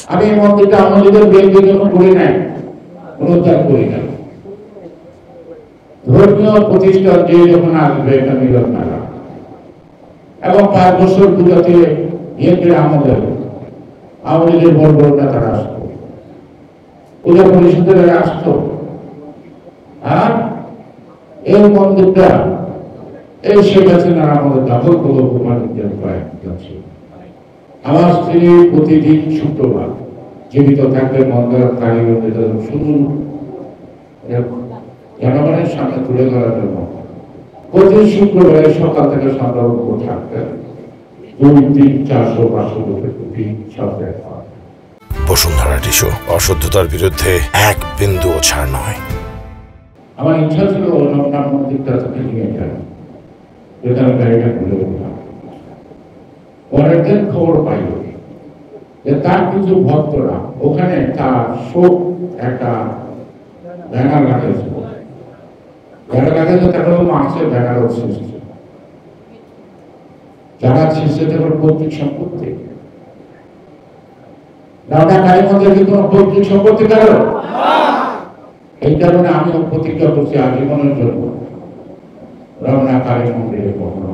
আমি এই মন্দিরটা আমাদের বিএনপির জন্য করি নাই, পুনরুদ্ধার করি না। ধর্মীয় প্রতিষ্ঠান যে যখন আসবে এটা মিলন মেলা, এবং 5 বছর পূজাতে বিএনপির আমাদের আওয়ামী বড় বড় নেতারা আসতো, পূজা পরিষদের আসতো। আর এই মন্দিরটা এই শেখ হাসিনার আমাদের দখল করে কুমারীদের প্রায় যাচ্ছে। আমার স্ত্রী প্রতিদিন শুক্রবার জীবিত থাকবে মন্দির কারিগরদের শুধু জনগণের সামনে তুলে ধরার জন্য প্রতি শুক্রবারে সকাল থেকে সন্ধ্যা পর্যন্ত থাকতেন 200-400-500 কোটি সব দেখা। বসুন্ধরা টিস্যু অশুদ্ধতার বিরুদ্ধে এক বিন্দুও ছাড় নয়। আমার ইচ্ছা ছিল রমনা মন্দিরটা থেকে নিয়ে যান, যেটা আমি গাড়িটা খুলে দিলাম। পরের দিন খবর পাইল যে তার কিছু ভক্তরা ওখানে তার শোক একটা ব্যানার লাগাইছিল। ব্যানার লাগাইছে তারা মাসের ব্যানার সৃষ্টি, যারা সৃষ্টি তাদের পৈতৃক সম্পত্তি। রমনা কালী মন্দিরে কোনো পৈতৃক সম্পত্তি কারো? এই কারণে আমি প্রতিজ্ঞা করছি আজীবনের জন্য রমনা কালী মন্দিরে কখনো